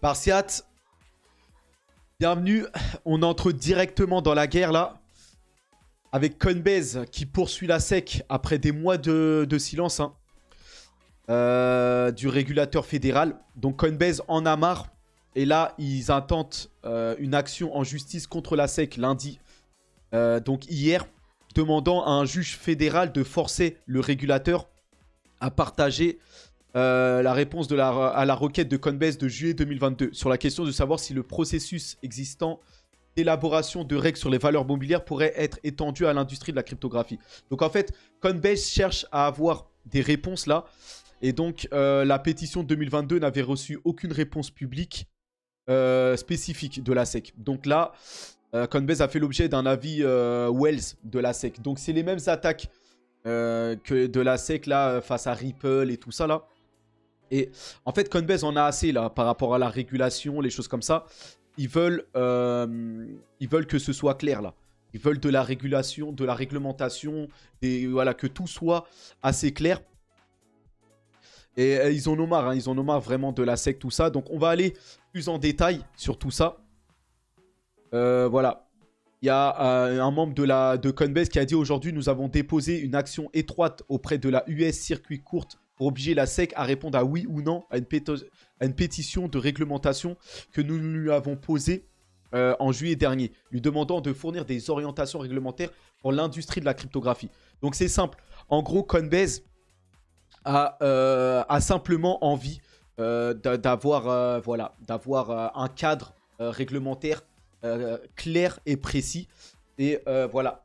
Spartiate, bienvenue. On entre directement dans la guerre là. Avec Coinbase qui poursuit la SEC après des mois de silence hein, du régulateur fédéral. Donc Coinbase en a marre. Et là, ils intentent une action en justice contre la SEC lundi. Donc hier, demandant à un juge fédéral de forcer le régulateur à partager la réponse à la requête de Coinbase de juillet 2022 sur la question de savoir si le processus existant d'élaboration de règles sur les valeurs mobilières pourrait être étendu à l'industrie de la cryptographie. Donc en fait, Coinbase cherche à avoir des réponses là. Et donc la pétition de 2022 n'avait reçu aucune réponse publique spécifique de la SEC. Donc là, Coinbase a fait l'objet d'un avis Wells de la SEC. Donc c'est les mêmes attaques que de la SEC là face à Ripple et tout ça là. Et en fait, Coinbase en a assez là par rapport à la régulation, les choses comme ça. Ils veulent que ce soit clair là. Ils veulent de la régulation, de la réglementation, voilà, que tout soit assez clair. Et ils en ont marre, hein, ils en ont marre vraiment de la SEC, tout ça. Donc on va aller plus en détail sur tout ça. Voilà. Il y a un membre de Coinbase qui a dit aujourd'hui, nous avons déposé une action étroite auprès de la US Circuit Court pour obliger la SEC à répondre à oui ou non à une pétition de réglementation que nous lui avons posée en juillet dernier, lui demandant de fournir des orientations réglementaires pour l'industrie de la cryptographie. Donc c'est simple. En gros, Coinbase a simplement envie d'avoir un cadre réglementaire clair et précis. Et voilà.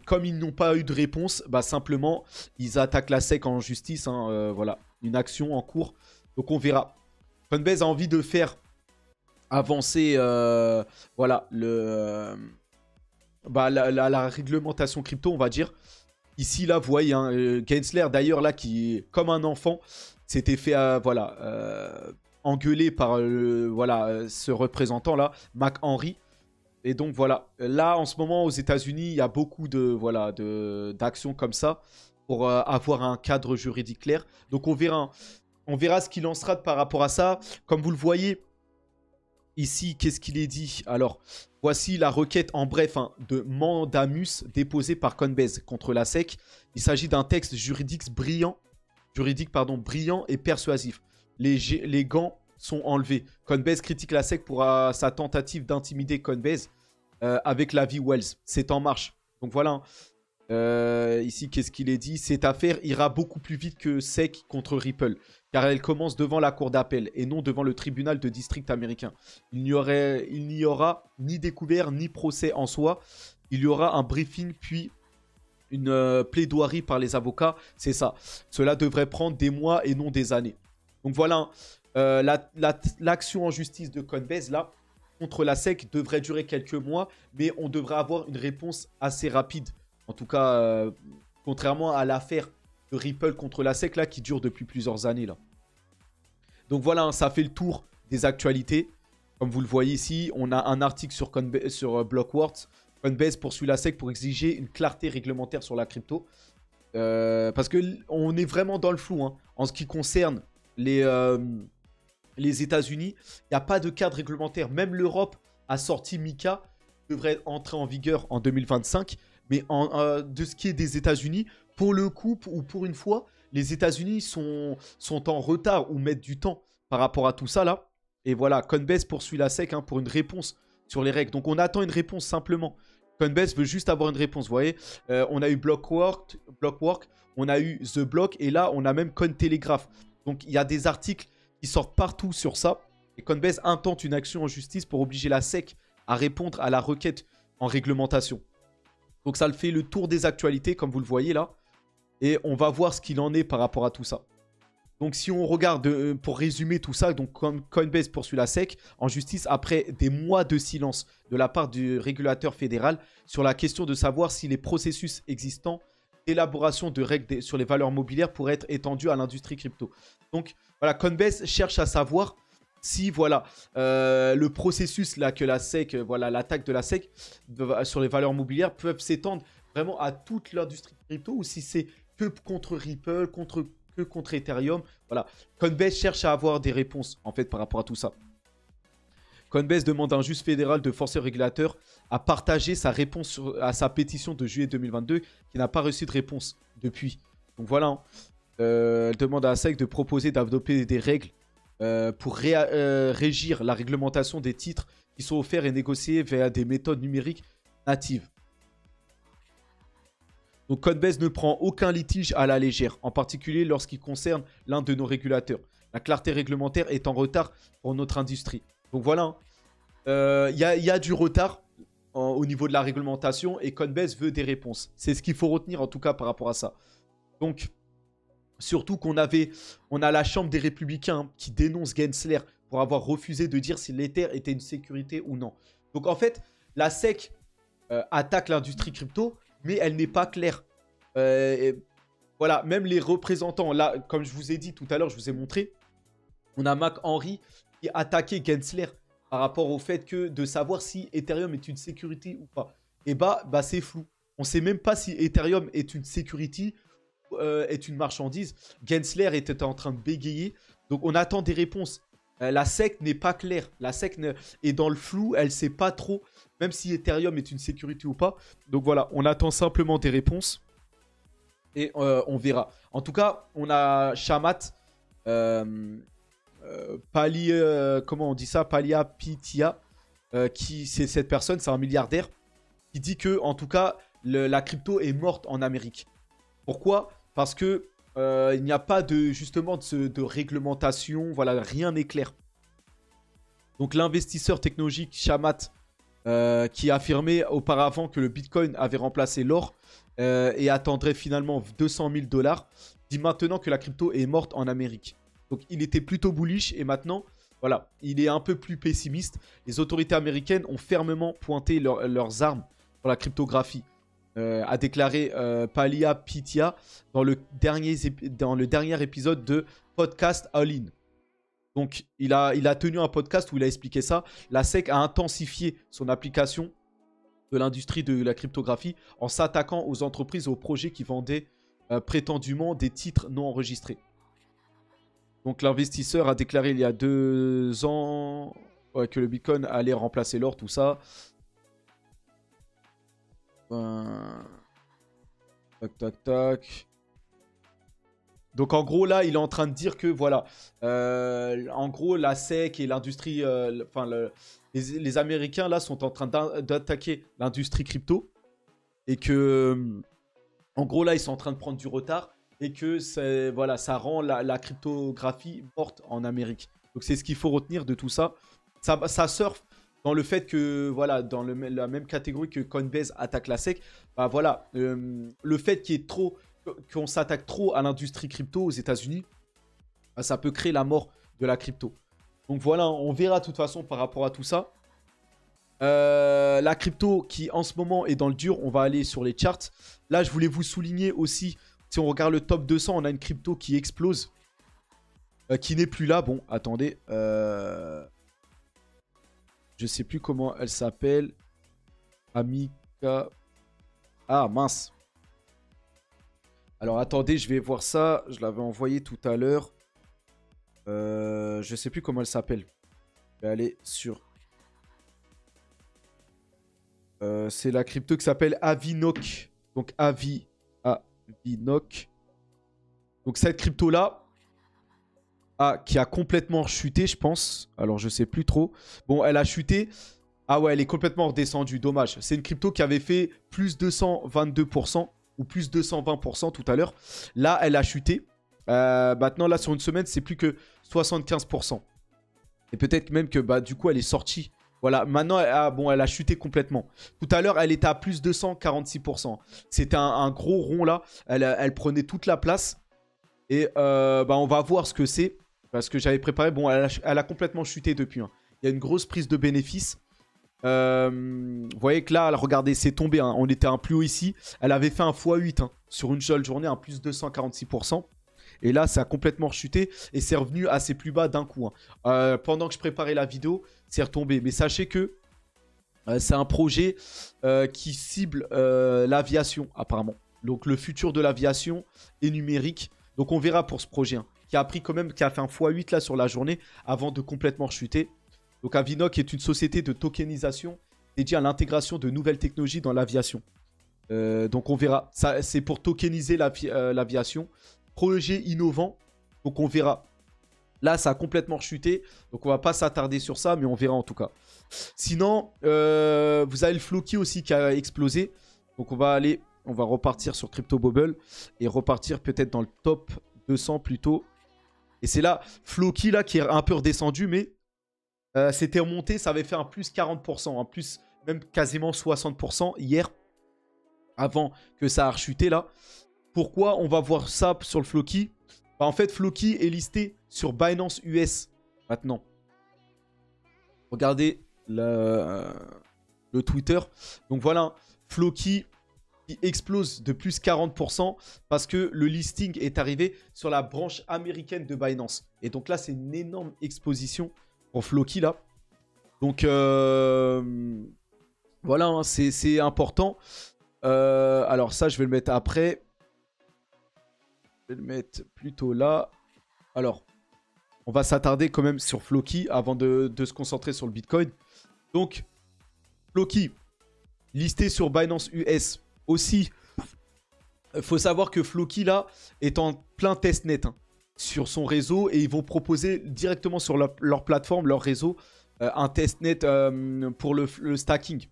Comme ils n'ont pas eu de réponse, bah simplement ils attaquent la SEC en justice. Hein, voilà, une action en cours. Donc on verra. Coinbase a envie de faire avancer, voilà, la réglementation crypto, on va dire. Ici, là, vous voyez, hein, Gensler, d'ailleurs, là, qui, comme un enfant, s'était fait, engueuler par, ce représentant-là, McHenry. Et donc, voilà. Là, en ce moment, aux États-Unis, il y a beaucoup d'actions comme ça pour avoir un cadre juridique clair. Donc, on verra ce qu'il en sera par rapport à ça. Comme vous le voyez, ici, qu'est-ce qu'il est dit? Alors, voici la requête en bref hein, de mandamus déposée par Coinbase contre la SEC. Il s'agit d'un texte juridique brillant et persuasif. Les gants sont enlevés. Coinbase critique la SEC pour sa tentative d'intimider Coinbase avec l'avis Wells. C'est en marche. Donc voilà. Ici, qu'est-ce qu'il est dit? Cette affaire ira beaucoup plus vite que SEC contre Ripple, car elle commence devant la cour d'appel et non devant le tribunal de district américain. Il n'y aura ni découvert ni procès en soi. Il y aura un briefing puis une plaidoirie par les avocats. C'est ça. Cela devrait prendre des mois et non des années. Donc voilà, l'action en justice de Coinbase là contre la SEC devrait durer quelques mois, mais on devrait avoir une réponse assez rapide. En tout cas, contrairement à l'affaire de Ripple contre la SEC là, qui dure depuis plusieurs années. Là. Donc voilà, hein, ça fait le tour des actualités. Comme vous le voyez ici, on a un article sur Blockworks. Coinbase poursuit la SEC pour exiger une clarté réglementaire sur la crypto. Parce qu'on est vraiment dans le flou. Hein. En ce qui concerne les États-Unis, il n'y a pas de cadre réglementaire. Même l'Europe a sorti MiCA, devrait entrer en vigueur en 2025. Mais de ce qui est des États-Unis, pour le coup, ou pour une fois, les États-Unis sont en retard ou mettent du temps par rapport à tout ça là. Et voilà, Coinbase poursuit la SEC hein, pour une réponse sur les règles. Donc on attend une réponse simplement. Coinbase veut juste avoir une réponse, vous voyez. On a eu Blockwork, on a eu The Block et là on a même Cointelegraph. Donc il y a des articles qui sortent partout sur ça. Et Coinbase intente une action en justice pour obliger la SEC à répondre à la requête en réglementation. Donc ça le fait le tour des actualités, comme vous le voyez là. Et on va voir ce qu'il en est par rapport à tout ça. Donc si on regarde, pour résumer tout ça, donc Coinbase poursuit la SEC en justice après des mois de silence de la part du régulateur fédéral sur la question de savoir si les processus existants d'élaboration de règles sur les valeurs mobilières pourraient être étendus à l'industrie crypto. Donc voilà, Coinbase cherche à savoir si voilà le processus là que la SEC, voilà l'attaque de la SEC sur les valeurs mobilières peuvent s'étendre vraiment à toute l'industrie crypto ou si c'est que contre Ripple, que contre Ethereum. Voilà, Coinbase cherche à avoir des réponses en fait par rapport à tout ça. Coinbase demande à un juge fédéral de forcer le régulateur à partager sa réponse à sa pétition de juillet 2022 qui n'a pas reçu de réponse depuis. Donc voilà, hein. Elle demande à la SEC de proposer d'adopter des règles pour régir la réglementation des titres qui sont offerts et négociés via des méthodes numériques natives. Donc Coinbase ne prend aucun litige à la légère, en particulier lorsqu'il concerne l'un de nos régulateurs. La clarté réglementaire est en retard pour notre industrie. Donc voilà, il y a du retard au niveau de la réglementation et Coinbase veut des réponses. C'est ce qu'il faut retenir en tout cas par rapport à ça. Donc, surtout qu'on a la Chambre des Républicains qui dénonce Gensler pour avoir refusé de dire si l'Ether était une sécurité ou non. Donc en fait, la SEC attaque l'industrie crypto, mais elle n'est pas claire. Voilà, même les représentants, là, comme je vous ai dit tout à l'heure, je vous ai montré, on a McHenry qui attaquait Gensler par rapport au fait que de savoir si Ethereum est une sécurité ou pas. Et bah c'est flou. On ne sait même pas si Ethereum est une sécurité, est une marchandise. Gensler était en train de bégayer. Donc on attend des réponses. La SEC n'est pas claire. La SEC est dans le flou. Elle ne sait pas trop, même si Ethereum est une sécurité ou pas. Donc voilà, on attend simplement des réponses. Et on verra. En tout cas, on a Shamat, comment on dit ça, Palihapitiya, qui c'est cette personne, c'est un milliardaire, qui dit que, en tout cas, la crypto est morte en Amérique. Pourquoi? Parce que il n'y a pas de réglementation, voilà, rien n'est clair. Donc l'investisseur technologique Shamat, qui affirmait auparavant que le Bitcoin avait remplacé l'or et attendrait finalement 200 000 $, dit maintenant que la crypto est morte en Amérique. Donc il était plutôt bullish et maintenant, voilà, il est un peu plus pessimiste. Les autorités américaines ont fermement pointé leurs armes pour la cryptographie, a déclaré Palihapitiya dans le dernier épisode de Podcast All In. Donc il a tenu un podcast où il a expliqué ça. La SEC a intensifié son application de l'industrie de la cryptographie en s'attaquant aux entreprises et aux projets qui vendaient prétendument des titres non enregistrés. Donc l'investisseur a déclaré il y a 2 ans que le Bitcoin allait remplacer l'or, tout ça. Tac, tac, tac. Donc en gros là, il est en train de dire que voilà, en gros la SEC et l'industrie, les Américains là sont en train d'attaquer l'industrie crypto et que en gros là ils sont en train de prendre du retard et que voilà, ça rend la cryptographie morte en Amérique. Donc c'est ce qu'il faut retenir de tout ça. Ça surfe dans le fait que voilà, dans la même catégorie que Coinbase attaque la SEC, bah voilà, le fait qu'on s'attaque trop à l'industrie crypto aux États-Unis, bah, ça peut créer la mort de la crypto. Donc voilà, on verra de toute façon par rapport à tout ça. La crypto qui en ce moment est dans le dur, on va aller sur les charts. Là, je voulais vous souligner aussi, si on regarde le top 200, on a une crypto qui explose, qui n'est plus là. Bon, attendez, je sais plus comment elle s'appelle. Amica. Ah mince. Alors attendez, je vais voir ça. Je l'avais envoyé tout à l'heure. Je sais plus comment elle s'appelle. Je vais aller sur... c'est la crypto qui s'appelle Avinok. Donc Avinok. Donc cette crypto-là, qui a complètement chuté, je pense. Alors je sais plus trop. Bon, elle a chuté. Ah ouais, elle est complètement redescendue. Dommage. C'est une crypto qui avait fait plus 222%. Ou plus 220% tout à l'heure. Là, elle a chuté. Maintenant, là, sur une semaine, c'est plus que 75%. Et peut-être même que, bah, du coup, elle est sortie. Voilà, maintenant, elle a chuté complètement. Tout à l'heure, elle était à plus 246%. C'était un gros rond, là. Elle prenait toute la place. Et bah, on va voir ce que c'est. Parce que j'avais préparé. Bon, elle a complètement chuté depuis. Hein. Il y a une grosse prise de bénéfices. Vous voyez que là, regardez, c'est tombé. Hein. On était un plus haut ici. Elle avait fait un x8 hein, sur une seule journée, un plus 246%. Et là, ça a complètement chuté et c'est revenu à ses plus bas d'un coup. Hein. Pendant que je préparais la vidéo, c'est retombé. Mais sachez que c'est un projet qui cible l'aviation, apparemment. Donc, le futur de l'aviation est numérique. Donc, on verra pour ce projet. Hein, qui a fait un x8 là sur la journée avant de complètement chuter. Donc Avinoc est une société de tokenisation dédiée à l'intégration de nouvelles technologies dans l'aviation. Donc on verra. Ça, c'est pour tokeniser l'aviation. Projet innovant. Donc on verra. Là, ça a complètement chuté. Donc on va pas s'attarder sur ça, mais on verra en tout cas. Sinon, vous avez le Floki aussi qui a explosé. Donc on va repartir sur Crypto Bubble et repartir peut-être dans le top 200 plutôt. Et c'est là, Floki là qui est un peu redescendu, mais c'était remonté, ça avait fait un plus 40%, un plus même quasiment 60% hier, avant que ça a rechuté là. Pourquoi on va voir ça sur le Floki? Bah, en fait, Floki est listé sur Binance US maintenant. Regardez le Twitter. Donc voilà, Floki qui explose de plus 40% parce que le listing est arrivé sur la branche américaine de Binance. Et donc là, c'est une énorme exposition pour Floki là. Donc voilà, hein, c'est important. Alors ça, je vais le mettre après. Je vais le mettre plutôt là. Alors, on va s'attarder quand même sur Floki avant de se concentrer sur le Bitcoin. Donc, Floki, listé sur Binance US. Aussi, il faut savoir que Floki, là, est en plein testnet hein, sur son réseau. Et ils vont proposer directement sur leur plateforme, leur réseau, un testnet pour le stacking.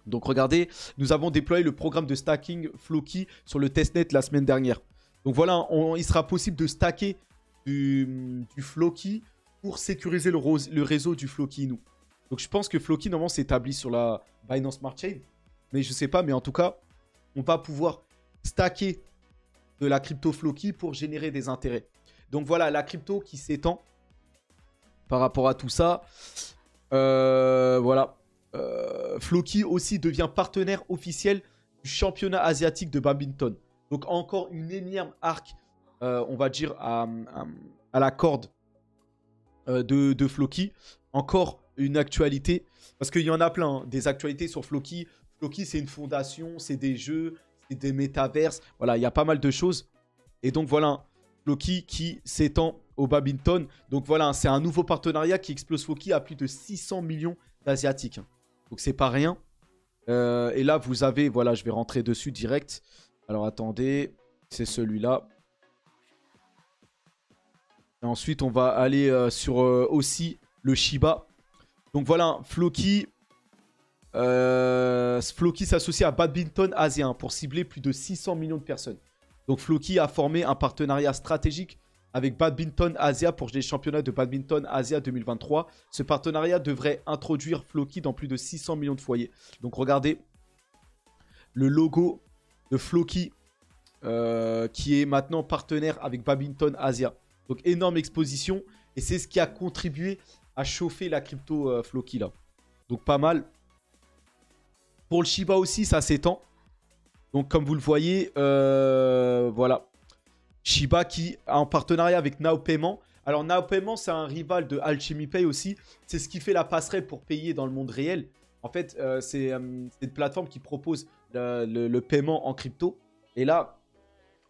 Donc regardez, nous avons déployé le programme de stacking Floki sur le testnet la semaine dernière. Donc voilà, il sera possible de stacker du Floki pour sécuriser le réseau du Floki nous. Donc je pense que Floki normalement s'établit sur la Binance Smart Chain. Mais je sais pas, mais en tout cas, on va pouvoir stacker de la crypto Floki pour générer des intérêts. Donc voilà, la crypto qui s'étend par rapport à tout ça. Voilà. Floki aussi devient partenaire officiel du championnat asiatique de badminton. Donc encore une énième arc, on va dire, à la corde de Floki. Encore une actualité, parce qu'il y en a plein, hein, des actualités sur Floki. Floki, c'est une fondation, c'est des jeux, c'est des métaverses. Voilà, il y a pas mal de choses. Et donc voilà, Floki qui s'étend au badminton. Donc voilà, c'est un nouveau partenariat qui explose Floki à plus de 600 millions d'Asiatiques. Donc c'est pas rien. Et là, vous avez, voilà, je vais rentrer dessus direct. Alors attendez, c'est celui-là. Et ensuite, on va aller sur aussi le Shiba. Donc voilà, Floki s'associe à Badminton Asia pour cibler plus de 600 millions de personnes. Donc Floki a formé un partenariat stratégique avec Badminton Asia pour les championnats de Badminton Asia 2023. Ce partenariat devrait introduire Floki dans plus de 600 millions de foyers. Donc regardez le logo de Floki qui est maintenant partenaire avec Badminton Asia. Donc énorme exposition et c'est ce qui a contribué à chauffer la crypto Floki là. Donc pas mal. Pour le Shiba aussi, ça s'étend. Donc comme vous le voyez, voilà. Shiba qui a un partenariat avec Now Payment. Alors Now Payment, c'est un rival de Alchemy Pay aussi. C'est ce qui fait la passerelle pour payer dans le monde réel. En fait, c'est une plateforme qui propose le paiement en crypto. Et là,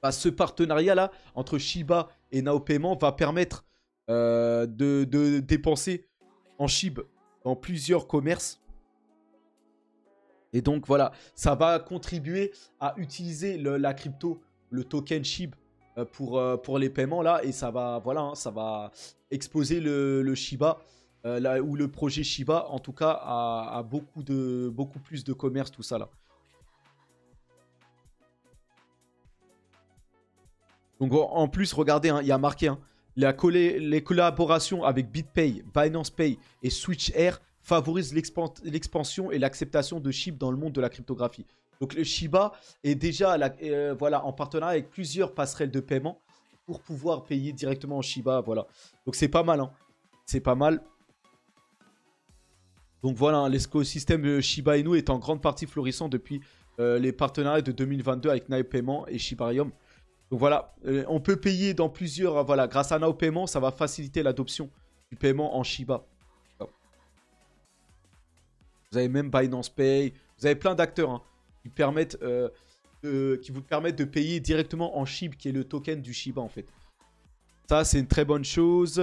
bah, ce partenariat-là entre Shiba et Now Payment va permettre de dépenser en SHIB dans plusieurs commerces. Et donc voilà, ça va contribuer à utiliser la crypto, le token SHIB pour les paiements là. Et ça va, voilà, hein, ça va exposer le Shiba là, ou le projet Shiba en tout cas à beaucoup plus de commerce, tout ça là. Donc en plus, regardez, hein, il y a marqué hein, les collaborations avec BitPay, Binance Pay et Switch Air favorisent l'expansion et l'acceptation de SHIB dans le monde de la cryptographie. Donc le Shiba est déjà voilà, en partenariat avec plusieurs passerelles de paiement pour pouvoir payer directement en Shiba. Voilà. Donc c'est pas mal. Hein. C'est pas mal. Donc voilà, hein, l'écosystème Shiba Inu est en grande partie florissant depuis les partenariats de 2022 avec Now Payment et Shibarium. Donc voilà, on peut payer dans plusieurs... Voilà, grâce à Now Payment, ça va faciliter l'adoption du paiement en Shiba. Vous avez même Binance Pay. Vous avez plein d'acteurs hein, qui vous permettent de payer directement en SHIB, qui est le token du Shiba en fait. Ça, c'est une très bonne chose.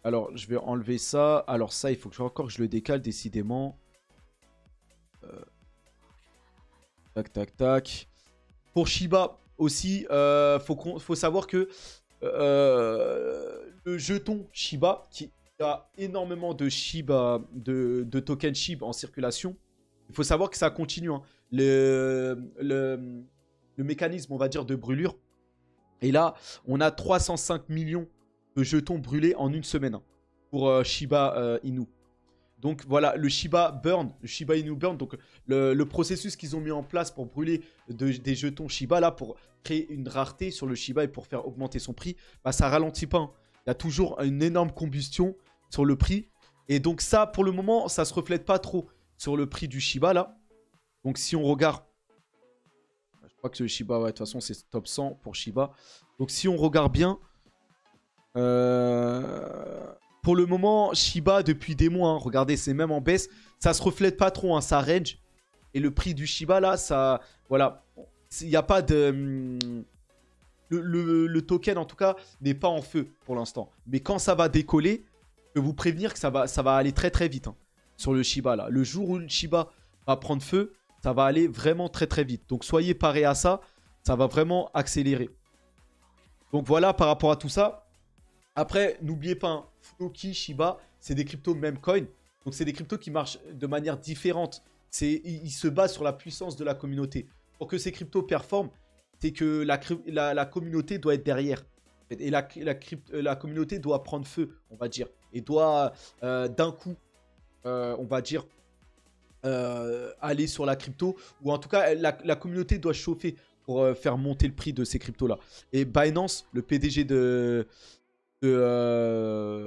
Alors, je vais enlever ça. Alors ça, il faut que encore que je le décale, décidément. Tac, tac, tac. Pour Shiba aussi, faut savoir que le jeton Shiba, qui a énormément de Shiba, de tokens Shiba en circulation, il faut savoir que ça continue. Hein. Le mécanisme, on va dire, de brûlure. Et là, on a 305 millions de jetons brûlés en une semaine hein, pour Shiba Inu. Donc voilà, le Shiba Burn, le Shiba Inu Burn, donc le processus qu'ils ont mis en place pour brûler des jetons Shiba, là, pour créer une rareté sur le Shiba et pour faire augmenter son prix, bah ça ralentit pas. Hein. Il y a toujours une énorme combustion sur le prix. Et donc ça, pour le moment, ça se reflète pas trop sur le prix du Shiba, là. Donc si on regarde, je crois que le Shiba, ouais, de toute façon, c'est top 100 pour Shiba. Donc si on regarde bien... pour le moment, Shiba, depuis des mois, hein, regardez, c'est même en baisse. Ça se reflète pas trop, hein, ça range. Et le prix du Shiba, là, ça... Voilà. Il n'y a pas de... Le token, en tout cas, n'est pas en feu pour l'instant. Mais quand ça va décoller, je peux vous prévenir que ça va aller très très vite hein, sur le Shiba, là. Le jour où le Shiba va prendre feu, ça va aller vraiment très très vite. Donc, soyez parés à ça. Ça va vraiment accélérer. Donc, voilà, par rapport à tout ça. Après, n'oubliez pas, hein, Floki, Shiba, c'est des cryptos même coin. Donc, c'est des cryptos qui marchent de manière différente. Ils se basent sur la puissance de la communauté. Pour que ces cryptos performent, c'est que la communauté doit être derrière. Et la communauté doit prendre feu, on va dire. Et doit, d'un coup, on va dire, aller sur la crypto. Ou en tout cas, la communauté doit chauffer pour faire monter le prix de ces cryptos-là. Et Binance, le PDG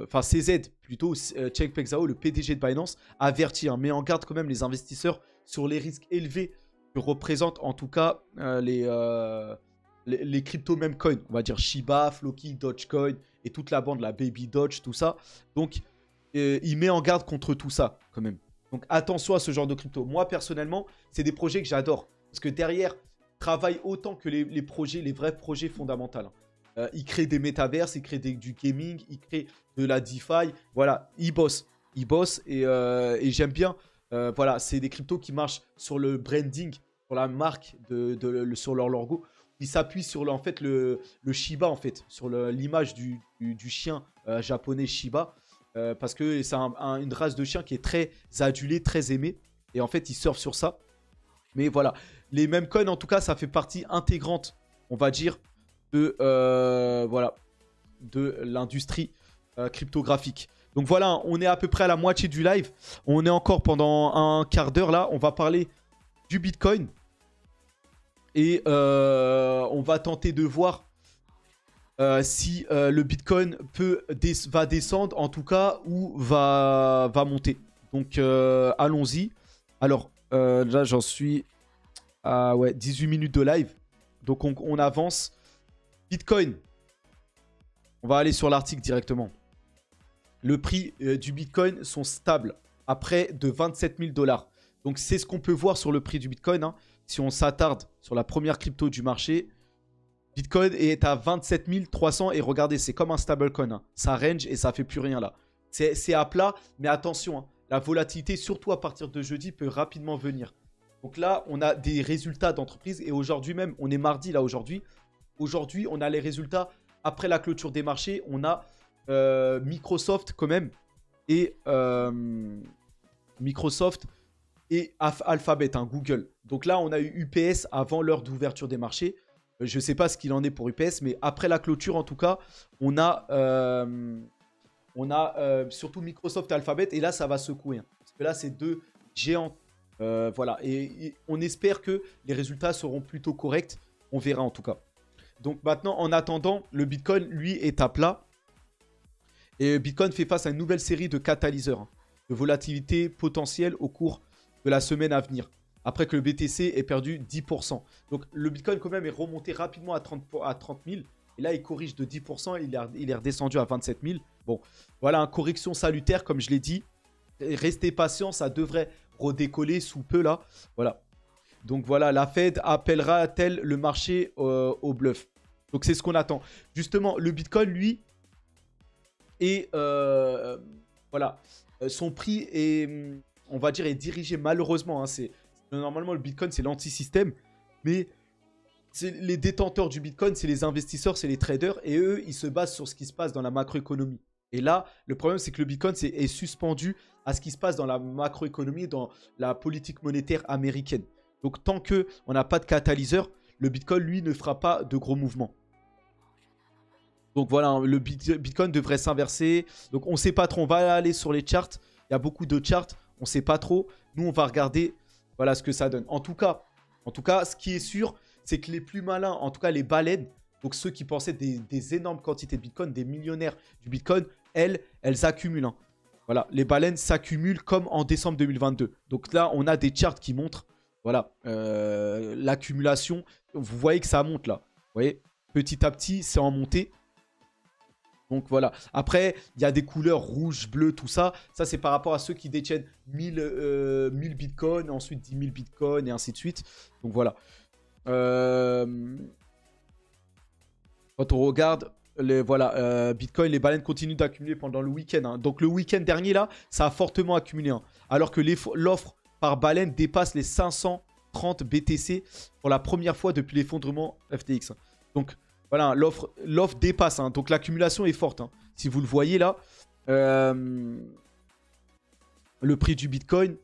enfin CZ plutôt, Cheng Peng Zhao, le PDG de Binance, avertit, hein, met en garde quand même les investisseurs sur les risques élevés que représentent en tout cas les cryptos même coins, on va dire Shiba, Floki, Dogecoin et toute la bande, la Baby Doge, tout ça. Donc il met en garde contre tout ça quand même. Donc attention à ce genre de crypto. Moi personnellement, c'est des projets que j'adore parce que derrière, travaillent autant que les projets, les vrais projets fondamentaux. Hein. Il crée des métaverses, il crée du gaming, il crée de la DeFi. Voilà, il bosse. Il bosse et j'aime bien. Voilà, c'est des cryptos qui marchent sur le branding, sur la marque, sur leur logo. Ils s'appuient sur en fait, le Shiba, en fait, sur l'image du chien japonais Shiba. Parce que c'est une race de chien qui est très adulée, très aimée. Et en fait, ils surfent sur ça. Mais voilà, les mêmes coins, en tout cas, ça fait partie intégrante, on va dire, voilà, de l'industrie cryptographique. Donc voilà, on est à peu près à la moitié du live. On est encore pendant un quart d'heure là. On va parler du Bitcoin. Et on va tenter de voir si le Bitcoin va descendre en tout cas ou va monter. Donc allons-y. Alors là j'en suis à 18 minutes de live. Donc on avance. Bitcoin. On va aller sur l'article directement. Le prix du Bitcoin sont stables à près de 27 000 $. Donc c'est ce qu'on peut voir sur le prix du Bitcoin. Hein. Si on s'attarde sur la première crypto du marché, Bitcoin est à 27 300 et regardez, c'est comme un stablecoin. Hein. Ça range et ça fait plus rien là. C'est à plat, mais attention, hein, la volatilité, surtout à partir de jeudi, peut rapidement venir. Donc là, on a des résultats d'entreprise et aujourd'hui même, on est mardi là aujourd'hui. Aujourd'hui, on a les résultats après la clôture des marchés. On a Microsoft quand même et Microsoft et Alphabet, hein, Google. Donc là, on a eu UPS avant l'heure d'ouverture des marchés. Je ne sais pas ce qu'il en est pour UPS, mais après la clôture, en tout cas, on a surtout Microsoft et Alphabet. Et là, ça va secouer. Hein, parce que là, c'est deux géants. Voilà. Et on espère que les résultats seront plutôt corrects. On verra en tout cas. Donc maintenant, en attendant, le Bitcoin, lui, est à plat. Et Bitcoin fait face à une nouvelle série de catalyseurs, hein, de volatilité potentielle au cours de la semaine à venir. Après que le BTC ait perdu 10%. Donc le Bitcoin quand même est remonté rapidement à 30 000. Et là, il corrige de 10%. Il est redescendu à 27 000. Bon, voilà, une correction salutaire, comme je l'ai dit. Restez patient, ça devrait redécoller sous peu là. Voilà. Donc voilà, la Fed appellera-t-elle le marché au bluff? Donc c'est ce qu'on attend. Justement, le Bitcoin, lui, Et voilà, son prix est, on va dire, est dirigé malheureusement. Hein, normalement, le Bitcoin, c'est l'anti-système. Mais les détenteurs du Bitcoin, c'est les investisseurs, c'est les traders. Et eux, ils se basent sur ce qui se passe dans la macroéconomie. Et là, le problème, c'est que le Bitcoin est suspendu à ce qui se passe dans la macroéconomie, dans la politique monétaire américaine. Donc, tant qu'on n'a pas de catalyseur, le Bitcoin, lui, ne fera pas de gros mouvements. Donc voilà, le Bitcoin devrait s'inverser. Donc on ne sait pas trop, on va aller sur les charts. Il y a beaucoup de charts, on ne sait pas trop. Nous, on va regarder voilà ce que ça donne. En tout cas, ce qui est sûr, c'est que les plus malins, en tout cas les baleines, donc ceux qui pensaient des énormes quantités de Bitcoin, des millionnaires du Bitcoin, elles accumulent. Hein. Voilà, les baleines s'accumulent comme en décembre 2022. Donc là, on a des charts qui montrent voilà, l'accumulation. Vous voyez que ça monte là. Vous voyez, petit à petit, c'est en montée. Donc voilà. Après, il y a des couleurs rouge, bleu, tout ça. Ça, c'est par rapport à ceux qui détiennent 1000 bitcoins, ensuite 10 000 bitcoins et ainsi de suite. Donc voilà. Quand on regarde, Bitcoin, les baleines continuent d'accumuler pendant le week-end. Hein. Donc le week-end dernier, là, ça a fortement accumulé. Hein. Alors que l'offre par baleine dépasse les 530 BTC pour la première fois depuis l'effondrement FTX. Donc voilà, l'offre dépasse. Hein. Donc l'accumulation est forte. Hein. Si vous le voyez là, le prix du Bitcoin,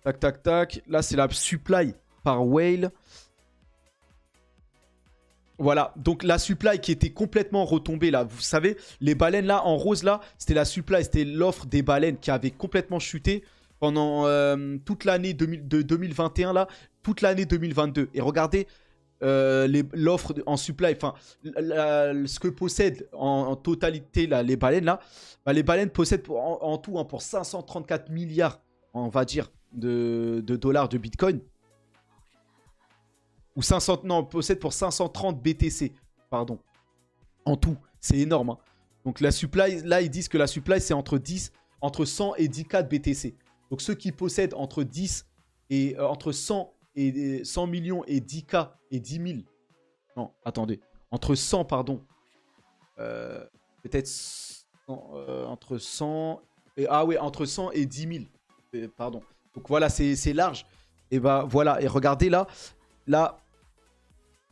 tac, tac, tac. Là, c'est la supply par whale. Voilà, donc la supply qui était complètement retombée là, vous savez, les baleines là en rose là, c'était la supply, c'était l'offre des baleines qui avait complètement chuté pendant toute l'année de 2021 là, toute l'année 2022. Et regardez l'offre en supply, enfin ce que possèdent en totalité là, les baleines là, bah, les baleines possèdent en tout hein, pour 534 milliards, on va dire, de dollars de Bitcoin. Ou 500, non, possède pour 530 BTC, pardon. En tout, c'est énorme. Hein. Donc la supply, là ils disent que la supply c'est entre 100 et 10K de BTC. Donc ceux qui possèdent entre 10 et entre 100 millions et 10K et 10 000. Non, attendez. Entre 100, pardon. Peut-être entre 100 et entre 100 et 10 000. Pardon. Donc voilà, c'est large. Et bah voilà, et regardez là. Là,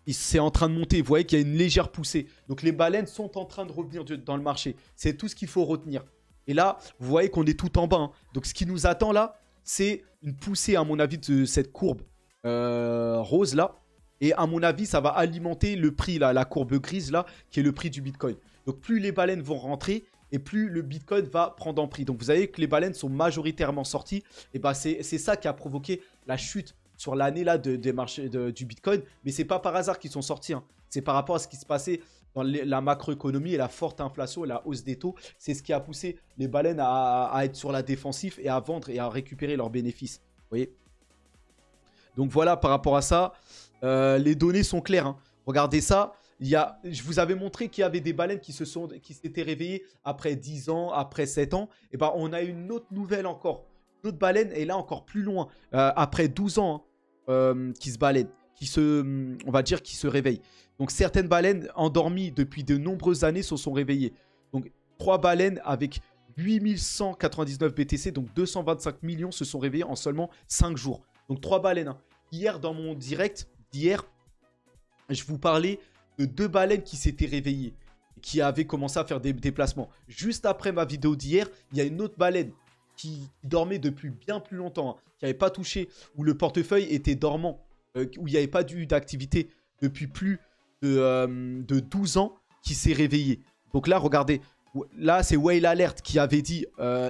c'est en train de monter. Vous voyez qu'il y a une légère poussée. Donc les baleines sont en train de revenir dans le marché. C'est tout ce qu'il faut retenir. Et là, vous voyez qu'on est tout en bas. Hein. Donc ce qui nous attend là, c'est une poussée, à mon avis, de cette courbe rose là. Et à mon avis, ça va alimenter le prix là, la courbe grise là, qui est le prix du Bitcoin. Donc plus les baleines vont rentrer et plus le Bitcoin va prendre en prix. Donc vous savez que les baleines sont majoritairement sorties. Et bah c'est ça qui a provoqué la chute sur l'année là des marchés du Bitcoin, mais c'est pas par hasard qu'ils sont sortis. Hein. C'est par rapport à ce qui se passait dans la macroéconomie et la forte inflation et la hausse des taux. C'est ce qui a poussé les baleines à être sur la défensive et à vendre et à récupérer leurs bénéfices. Vous voyez? Donc voilà, par rapport à ça, les données sont claires. Hein. Regardez ça. Je vous avais montré qu'il y avait des baleines qui s'étaient réveillées après 10 ans, après 7 ans. Et ben on a une autre nouvelle encore. Notre baleine est là encore plus loin, après 12 ans, hein, qui se balainent, on va dire, qui se réveillent. Donc certaines baleines endormies depuis de nombreuses années se sont réveillées. Donc 3 baleines avec 8199 BTC, donc 225 millions se sont réveillées en seulement 5 jours. Donc 3 baleines. Hein. Hier, dans mon direct d'hier, je vous parlais de 2 baleines qui s'étaient réveillées, qui avaient commencé à faire des déplacements. Juste après ma vidéo d'hier, il y a une autre baleine qui dormait depuis bien plus longtemps, hein, qui n'avait pas touché, où le portefeuille était dormant, où il n'y avait pas eu d'activité depuis plus de 12 ans, qui s'est réveillé. Donc là, regardez, là c'est Whale Alert qui avait dit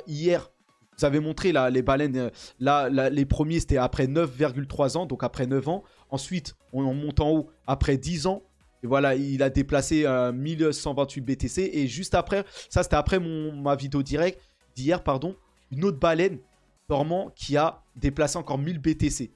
hier, vous avez montré là, les baleines, les premiers c'était après 9,3 ans, donc après 9 ans. Ensuite, on monte en haut après 10 ans. Et voilà, il a déplacé 1128 BTC. Et juste après, ça c'était après ma vidéo direct d'hier, pardon. Une autre baleine dormant qui a déplacé encore 1000 BTC.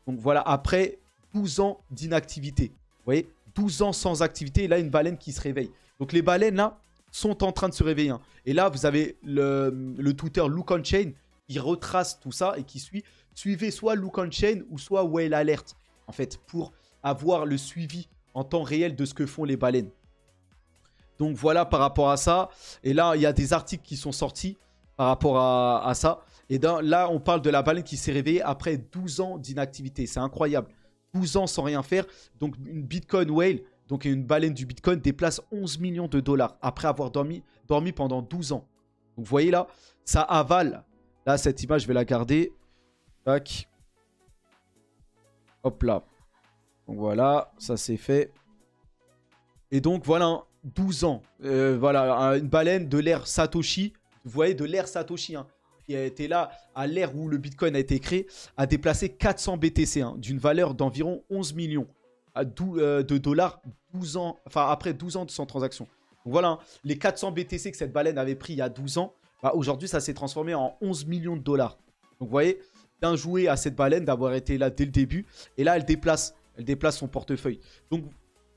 Donc voilà, après 12 ans d'inactivité. Vous voyez, 12 ans sans activité. Et là, une baleine qui se réveille. Donc les baleines, là, sont en train de se réveiller. Hein. Et là, vous avez le Twitter Look on Chain qui retrace tout ça et qui suit. Suivez soit Look on Chain ou soit Whale Alert, en fait, pour avoir le suivi en temps réel de ce que font les baleines. Donc voilà par rapport à ça. Et là, il y a des articles qui sont sortis par rapport à ça. Et là, on parle de la baleine qui s'est réveillée après 12 ans d'inactivité. C'est incroyable. 12 ans sans rien faire. Donc une Bitcoin whale, donc une baleine du Bitcoin, déplace 11 millions de dollars après avoir dormi pendant 12 ans. Donc vous voyez là, ça avale. Là, cette image, je vais la garder. Tac. Hop là. Donc voilà, ça c'est fait. Et donc voilà, 12 ans. Voilà, une baleine de l'ère Satoshi. Vous voyez, de l'ère Satoshi, hein, qui a été là à l'ère où le Bitcoin a été créé, a déplacé 400 BTC, hein, d'une valeur d'environ 11 millions de dollars 12 ans, enfin après 12 ans de sans transaction. Donc voilà, hein, les 400 BTC que cette baleine avait pris il y a 12 ans, bah, aujourd'hui ça s'est transformé en 11 millions de dollars. Donc vous voyez, bien joué à cette baleine d'avoir été là dès le début. Et là, elle déplace son portefeuille. Donc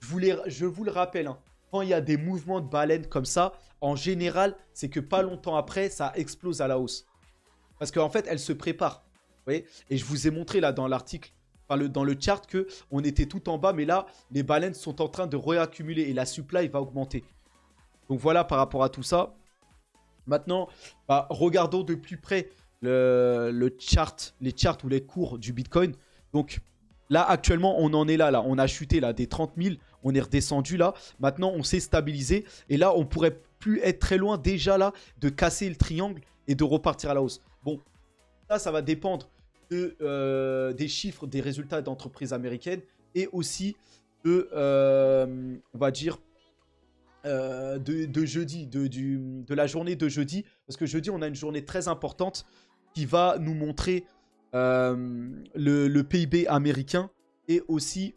je vous le rappelle, hein, quand il y a des mouvements de baleines comme ça, en général, c'est que pas longtemps après, ça explose à la hausse. Parce qu'en fait, elle se prépare. Vous voyez, et je vous ai montré là dans l'article, enfin dans le chart, qu'on était tout en bas, mais là, les baleines sont en train de réaccumuler et la supply va augmenter. Donc voilà par rapport à tout ça. Maintenant, bah, regardons de plus près les charts ou les cours du Bitcoin. Donc là, actuellement, on en est là. On a chuté là des 30 000. On est redescendu là. Maintenant, on s'est stabilisé. Et là, on pourrait plus être très loin déjà là de casser le triangle et de repartir à la hausse. Bon, ça va dépendre des chiffres, des résultats d'entreprises américaines et aussi on va dire, de jeudi, de la journée de jeudi. Parce que jeudi, on a une journée très importante qui va nous montrer le PIB américain et aussi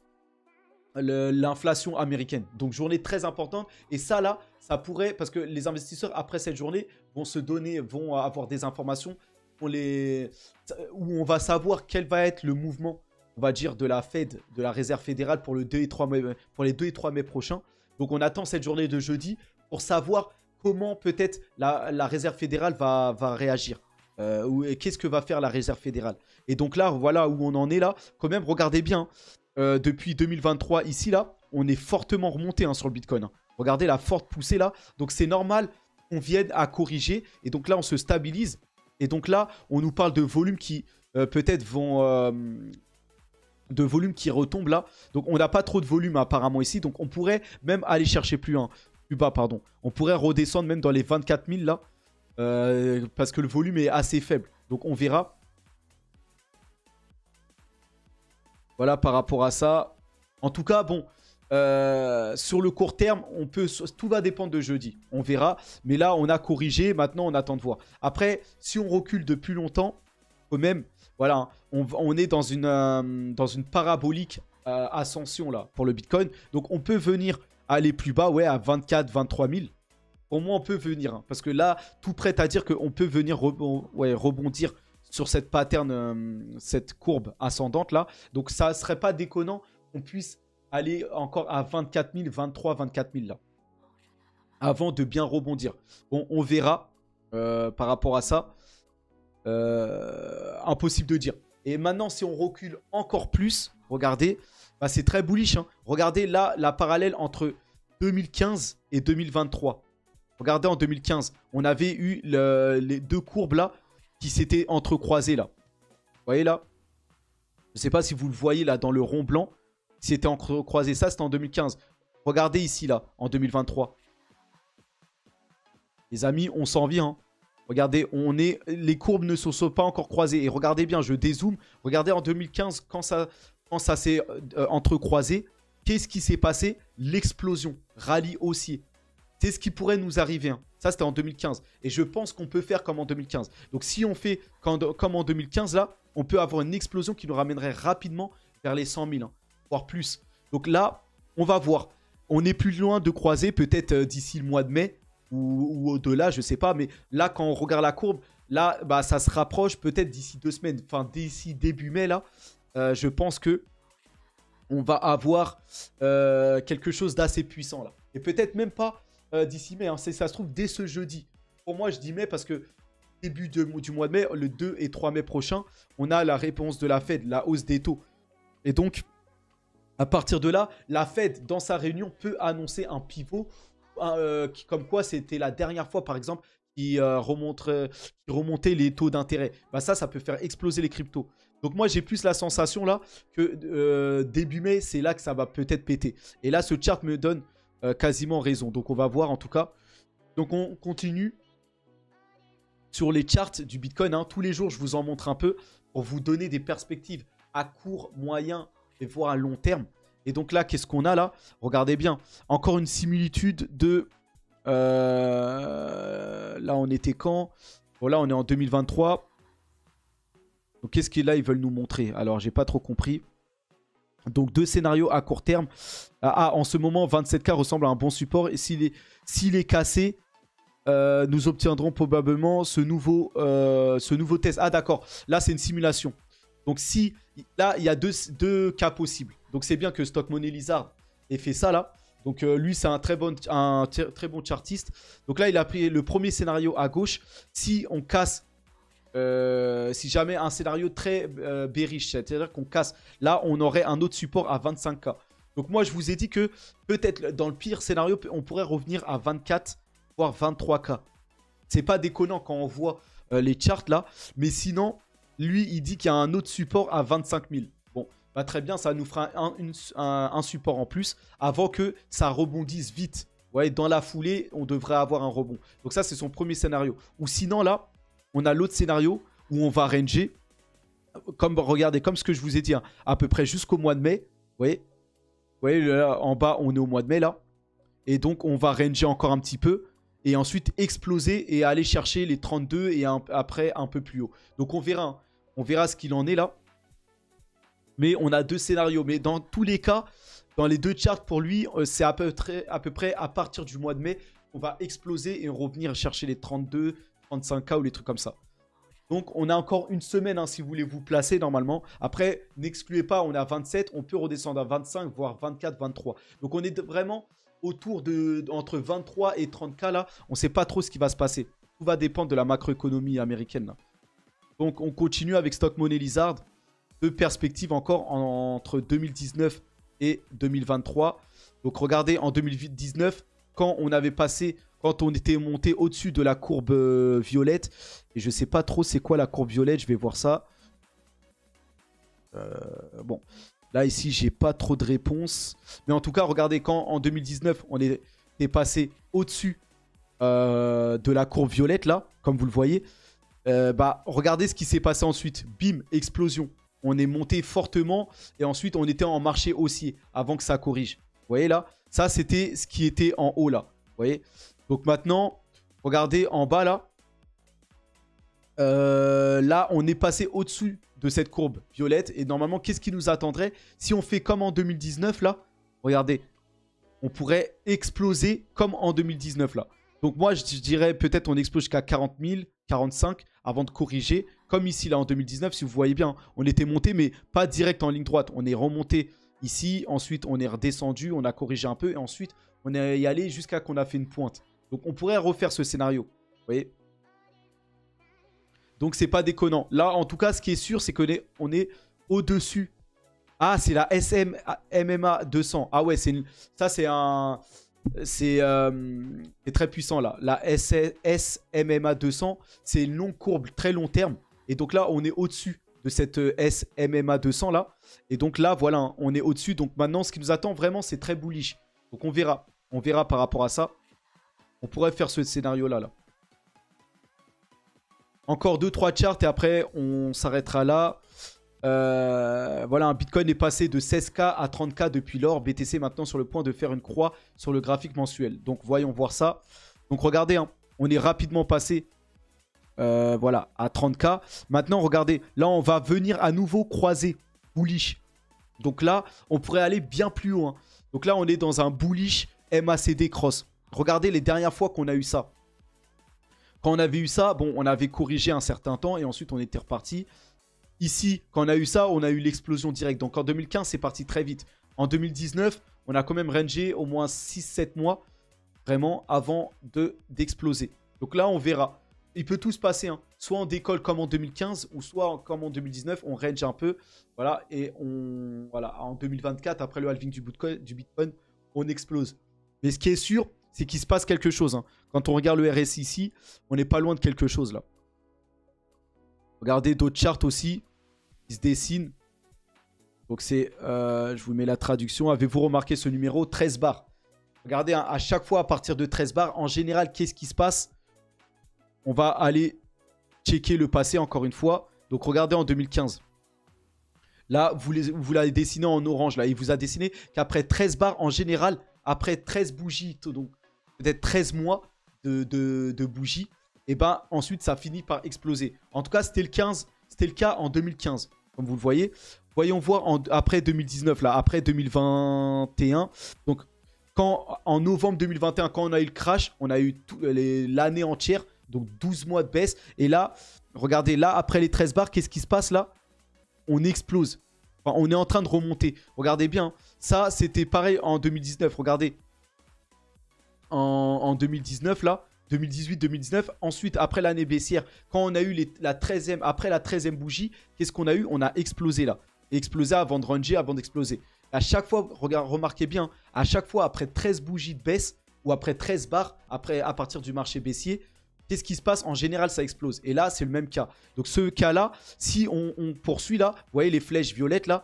l'inflation américaine. Donc journée très importante. Et ça là, ça pourrait, parce que les investisseurs après cette journée vont avoir des informations où on va savoir quel va être le mouvement, on va dire, de la Fed, de la Réserve fédérale pour les 2 et 3 mai prochains. Donc on attend cette journée de jeudi pour savoir comment peut-être la Réserve fédérale va réagir. Qu'est-ce que va faire la Réserve fédérale. Et donc là, voilà où on en est là. Quand même, regardez bien. Depuis 2023, ici, là, on est fortement remonté, hein, sur le Bitcoin. Hein. Regardez la forte poussée là. Donc c'est normal qu'on vienne à corriger. Et donc là, on se stabilise. Et donc là, on nous parle de volumes qui peut-être vont... de volume qui retombe là. Donc on n'a pas trop de volume apparemment ici. Donc on pourrait même aller chercher plus bas, pardon. On pourrait redescendre même dans les 24 000 là. Parce que le volume est assez faible. Donc on verra. Voilà par rapport à ça. En tout cas, bon, sur le court terme, tout va dépendre de jeudi. On verra. Mais là, on a corrigé. Maintenant, on attend de voir. Après, si on recule de plus longtemps, quand même, voilà, on est dans une parabolique ascension là pour le Bitcoin. Donc, on peut venir aller plus bas, ouais, à 24, 23 000. Au moins, on peut venir. Hein, parce que là, tout prête à dire qu'on peut venir rebondir sur cette pattern, cette courbe ascendante là. Donc, ça ne serait pas déconnant qu'on puisse aller encore à 24 000, 23, 24 000 là. Avant de bien rebondir. Bon, on verra par rapport à ça. Impossible de dire. Et maintenant, si on recule encore plus, regardez, bah, c'est très bullish. Hein. Regardez là, la parallèle entre 2015 et 2023. Regardez en 2015, on avait eu les deux courbes là qui s'étaient entrecroisées là. Vous voyez là? Je ne sais pas si vous le voyez là dans le rond blanc. Qui s'était entrecroisé. Ça, c'était en 2015. Regardez ici là, en 2023. Les amis, on s'en vient. Hein. Regardez, les courbes ne se sont pas encore croisées. Et regardez bien, je dézoome. Regardez en 2015, quand ça s'est entrecroisé, qu'est-ce qui s'est passé? L'explosion. Rallye haussier. C'est ce qui pourrait nous arriver. Hein. Ça, c'était en 2015. Et je pense qu'on peut faire comme en 2015. Donc, si on fait comme en 2015, là, on peut avoir une explosion qui nous ramènerait rapidement vers les 100 000, hein, voire plus. Donc là, on va voir. On est plus loin de croiser, peut-être d'ici le mois de mai ou au-delà, je ne sais pas. Mais là, quand on regarde la courbe, là, bah, ça se rapproche peut-être d'ici 2 semaines. Enfin, d'ici début mai, là, je pense que on va avoir quelque chose d'assez puissant, là. Et peut-être même pas d'ici mai, hein. Ça se trouve dès ce jeudi. Pour moi, je dis mai parce que début du mois de mai, le 2 et 3 mai prochain, on a la réponse de la Fed, la hausse des taux. Et donc, à partir de là, la Fed, dans sa réunion, peut annoncer un pivot comme quoi c'était la dernière fois, par exemple, qui remontait les taux d'intérêt. Bah ça peut faire exploser les cryptos. Donc moi, j'ai plus la sensation là que début mai, c'est là que ça va peut-être péter. Et là, ce chart me donne quasiment raison. Donc on va voir en tout cas. Donc on continue sur les charts du Bitcoin. Tous les jours, je vous en montre un peu pour vous donner des perspectives à court, moyen et voire à long terme. Et donc là, qu'est-ce qu'on a là? Regardez bien. Encore une similitude de... là, on était quand? Bon, là, on est en 2023. Donc, qu'est-ce qu'ils là, ils veulent nous montrer? Alors, j'ai pas trop compris. Donc, deux scénarios à court terme. En ce moment, 27K ressemble à un bon support. Et s'il est cassé, nous obtiendrons probablement ce nouveau test. Ah, d'accord. Là, c'est une simulation. Donc, là, il y a deux cas possibles. Donc, c'est bien que Stock Money Lizard ait fait ça, là. Donc, lui, c'est un très bon chartiste. Donc, là, il a pris le premier scénario à gauche. Si on casse, si jamais un scénario très bearish, c'est-à-dire qu'on casse, là, on aurait un autre support à 25K. Donc, moi, je vous ai dit que peut-être dans le pire scénario, on pourrait revenir à 24, voire 23K. C'est pas déconnant quand on voit les charts, là. Mais sinon... Lui, il dit qu'il y a un autre support à 25 000. Bon, bah très bien, ça nous fera un support en plus avant que ça rebondisse vite. Ouais, dans la foulée, on devrait avoir un rebond. Donc ça, c'est son premier scénario. Ou sinon, là, on a l'autre scénario où on va ranger. Regardez, comme ce que je vous ai dit, à peu près jusqu'au mois de mai. Vous voyez, là, en bas, on est au mois de mai, là. Et donc, on va ranger encore un petit peu. Et ensuite exploser et aller chercher les 32 et après un peu plus haut. Donc on verra ce qu'il en est là. Mais on a deux scénarios. Mais dans tous les cas, dans les deux charts pour lui, c'est à peu près à partir du mois de mai, on va exploser et revenir chercher les 32, 35K ou les trucs comme ça. Donc on a encore une semaine si vous voulez vous placer normalement. Après, n'excluez pas, on est à 27, on peut redescendre à 25, voire 24, 23. Donc on est vraiment... autour entre 23 et 30K là, on ne sait pas trop ce qui va se passer. Tout va dépendre de la macroéconomie américaine là. Donc on continue avec Stock Money Lizard. Deux perspectives encore entre 2019 et 2023. Donc regardez en 2019, quand on était monté au-dessus de la courbe violette. Et je ne sais pas trop c'est quoi la courbe violette, je vais voir ça. Bon. Là, ici, j'ai pas trop de réponses. Mais en tout cas, regardez, quand en 2019, on est passé au-dessus de la courbe violette, là, comme vous le voyez, regardez ce qui s'est passé ensuite. Bim, explosion. On est monté fortement et ensuite, on était en marché haussier avant que ça corrige. Vous voyez là? Ça, c'était ce qui était en haut, là. Vous voyez? Donc maintenant, regardez en bas, là. Là, on est passé au-dessus de cette courbe violette. Et normalement, qu'est-ce qui nous attendrait? Si on fait comme en 2019, là, regardez, on pourrait exploser comme en 2019, là. Donc moi, je dirais peut-être on explose jusqu'à 40 000, 45 avant de corriger. Comme ici, là, en 2019, si vous voyez bien, on était monté, mais pas direct en ligne droite. On est remonté ici, ensuite, on est redescendu, on a corrigé un peu, et ensuite, on est y allé jusqu'à qu'on a fait une pointe. Donc, on pourrait refaire ce scénario. Vous voyez? Donc, c'est pas déconnant. Là, en tout cas, ce qui est sûr, c'est qu'on est au-dessus. Ah, c'est la MMA 200. Ah ouais, ça, c'est un... C'est très puissant, là. La SMMA 200, c'est une longue courbe, très long terme. Et donc là, on est au-dessus de cette SMMA 200, là. Et donc là, voilà, on est au-dessus. Donc maintenant, ce qui nous attend, vraiment, c'est très bullish. Donc on verra. On verra par rapport à ça. On pourrait faire ce scénario-là, là. Encore 2-3 charts et après on s'arrêtera là. Voilà, un Bitcoin est passé de 16K à 30K depuis lors. BTC maintenant sur le point de faire une croix sur le graphique mensuel. Donc voyons voir ça. Donc regardez, on est rapidement passé voilà, à 30K. Maintenant regardez, là on va venir à nouveau croiser bullish. Donc là on pourrait aller bien plus haut. Donc là on est dans un bullish MACD cross. Regardez les dernières fois qu'on a eu ça. Quand on avait eu ça, bon, on avait corrigé un certain temps et ensuite on était reparti. Ici, quand on a eu ça, on a eu l'explosion directe. Donc en 2015, c'est parti très vite. En 2019, on a quand même rangé au moins 6-7 mois vraiment avant d'exploser. Donc là, on verra. Il peut tout se passer. Soit on décolle comme en 2015 ou soit comme en 2019, on range un peu. Voilà, et voilà, en 2024, après le halving du Bitcoin, on explose. Mais ce qui est sûr, c'est qu'il se passe quelque chose. Hein. Quand on regarde le RSI ici, on n'est pas loin de quelque chose là. Regardez d'autres charts aussi qui se dessinent. Donc c'est, je vous mets la traduction. Avez-vous remarqué ce numéro 13 bars? Regardez, hein, à chaque fois à partir de 13 bars, en général, qu'est-ce qui se passe? On va aller checker le passé encore une fois. Donc regardez en 2015. Là, vous l'avez dessiné en orange. Là, il vous a dessiné qu'après 13 bars, en général, après 13 bougies, donc peut-être 13 mois de bougies, et ben ensuite ça finit par exploser. En tout cas, c'était le cas en 2015, comme vous le voyez. Voyons voir après 2019, là, après 2021. Donc, en novembre 2021, quand on a eu le crash, on a eu l'année entière, donc 12 mois de baisse. Et là, regardez, là, après les 13 bars, qu'est-ce qui se passe là? On explose. Enfin, on est en train de remonter. Regardez bien. Ça, c'était pareil en 2019. Regardez. En 2019, là. 2018-2019. Ensuite, après l'année baissière, quand on a eu après la 13e bougie, qu'est-ce qu'on a eu? On a explosé là. Explosé avant de ranger, avant d'exploser. À chaque fois, remarquez bien, à chaque fois, après 13 bougies de baisse, ou après 13 bars, à partir du marché baissier, qu'est-ce qui se passe? En général, ça explose. Et là, c'est le même cas. Donc, ce cas-là, si on poursuit là, vous voyez les flèches violettes là,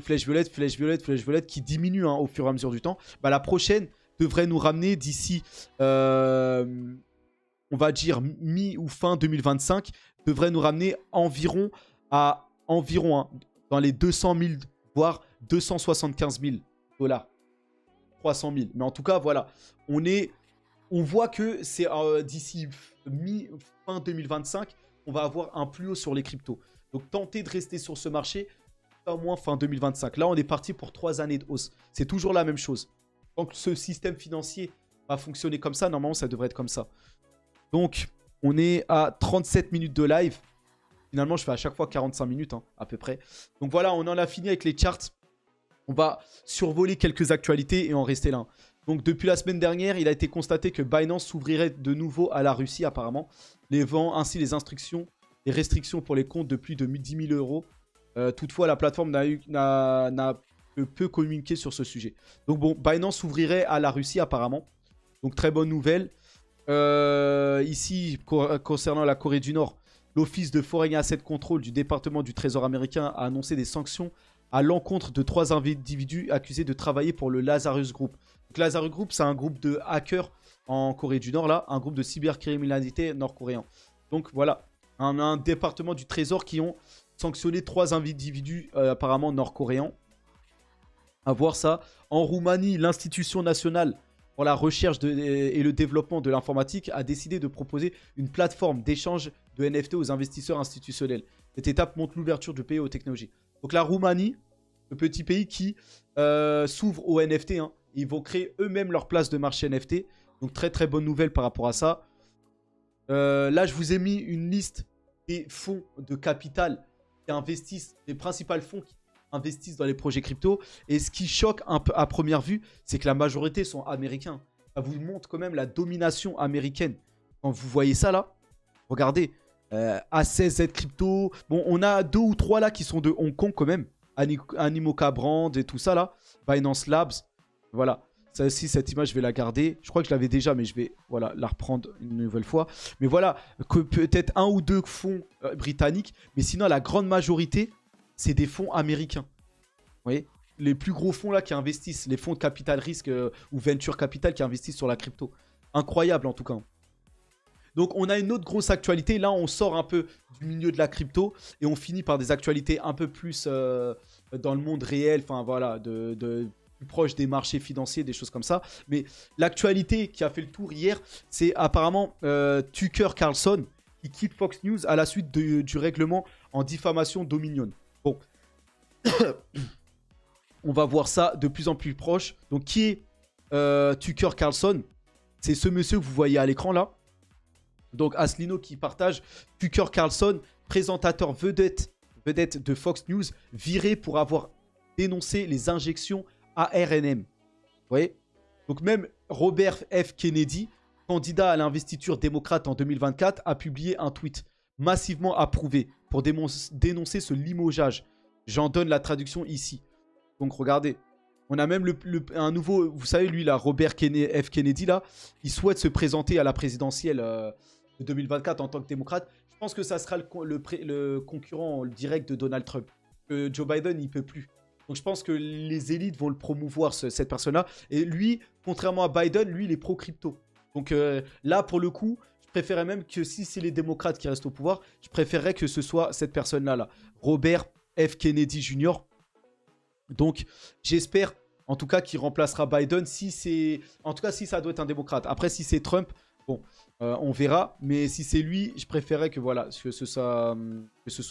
flèches violettes, flèches violettes, flèches violettes qui diminuent hein, au fur et à mesure du temps. Bah, la prochaine devrait nous ramener d'ici, on va dire mi ou fin 2025, devrait nous ramener environ hein, dans les 200 000, voire 275 000 $. 300 000. Mais en tout cas, voilà. On voit que c'est d'ici fin 2025, on va avoir un plus haut sur les cryptos. Donc, tentez de rester sur ce marché au moins fin 2025. Là, on est parti pour 3 années de hausse. C'est toujours la même chose. Tant que ce système financier va fonctionner comme ça, normalement, ça devrait être comme ça. Donc, on est à 37 minutes de live. Finalement, je fais à chaque fois 45 minutes, hein, à peu près. Donc voilà, on en a fini avec les charts. On va survoler quelques actualités et en rester là. Donc depuis la semaine dernière, il a été constaté que Binance s'ouvrirait de nouveau à la Russie apparemment, levant ainsi les restrictions pour les comptes de plus de 10 000 €. Toutefois, la plateforme n'a que peu communiqué sur ce sujet. Donc bon, Binance s'ouvrirait à la Russie apparemment. Donc très bonne nouvelle. Ici, concernant la Corée du Nord, l'Office de Foreign Asset Control du département du Trésor américain a annoncé des sanctions à l'encontre de 3 individus accusés de travailler pour le Lazarus Group. Donc, Lazarus Group, c'est un groupe de hackers en Corée du Nord, là, un groupe de cybercriminalité nord-coréen. Donc voilà, un département du Trésor qui ont sanctionné 3 individus apparemment nord-coréens. À voir ça. En Roumanie, l'Institution nationale pour la recherche et le développement de l'informatique a décidé de proposer une plateforme d'échange de NFT aux investisseurs institutionnels. Cette étape montre l'ouverture du pays aux technologies. Donc la Roumanie, le petit pays qui s'ouvre aux NFT, hein, ils vont créer eux-mêmes leur place de marché NFT. Donc très très bonne nouvelle par rapport à ça. Là, je vous ai mis une liste des fonds de capital qui investissent, les principaux fonds qui investissent dans les projets crypto. Et ce qui choque un peu à première vue, c'est que la majorité sont américains. Ça vous montre quand même la domination américaine. Quand vous voyez ça là, regardez. A16Z Crypto. Bon, on a 2 ou 3 là qui sont de Hong Kong quand même. Animoca Brand et tout ça là. Binance Labs. Voilà. Ça aussi, cette image, je vais la garder. Je crois que je l'avais déjà, mais je vais voilà, la reprendre une nouvelle fois. Mais voilà, que peut-être 1 ou 2 fonds britanniques. Mais sinon, la grande majorité, c'est des fonds américains. Vous voyez, les plus gros fonds là qui investissent, les fonds de capital risque ou venture capital qui investissent sur la crypto. Incroyable en tout cas. Donc on a une autre grosse actualité. Là, on sort un peu du milieu de la crypto et on finit par des actualités un peu plus dans le monde réel. Enfin voilà, plus proche des marchés financiers, des choses comme ça. Mais l'actualité qui a fait le tour hier, c'est apparemment Tucker Carlson qui quitte Fox News à la suite du règlement en diffamation Dominion. Bon, on va voir ça de plus en plus proche. Donc qui est Tucker Carlson? C'est ce monsieur que vous voyez à l'écran là. Donc Asselineau qui partage Tucker Carlson, présentateur vedette de Fox News, viré pour avoir dénoncé les injections ARNM. Vous voyez? Donc même Robert F. Kennedy, candidat à l'investiture démocrate en 2024, a publié un tweet massivement approuvé pour dénoncer ce limogeage. J'en donne la traduction ici. Donc regardez, On a même un nouveau, vous savez, lui, là, Robert F. Kennedy, là, il souhaite se présenter à la présidentielle de 2024 en tant que démocrate. Je pense que ça sera le concurrent direct de Donald Trump. Joe Biden, il peut plus. Donc je pense que les élites vont le promouvoir, cette personne-là. Et lui, contrairement à Biden, lui, il est pro-crypto. Donc là, pour le coup, je préférerais même que si c'est les démocrates qui restent au pouvoir, je préférerais que ce soit cette personne-là, là, Robert F. Kennedy Jr. Donc j'espère, en tout cas, qu'il remplacera Biden. En tout cas, si ça doit être un démocrate. Après, si c'est Trump, bon, on verra. Mais si c'est lui, je préférerais que, voilà, que ce soit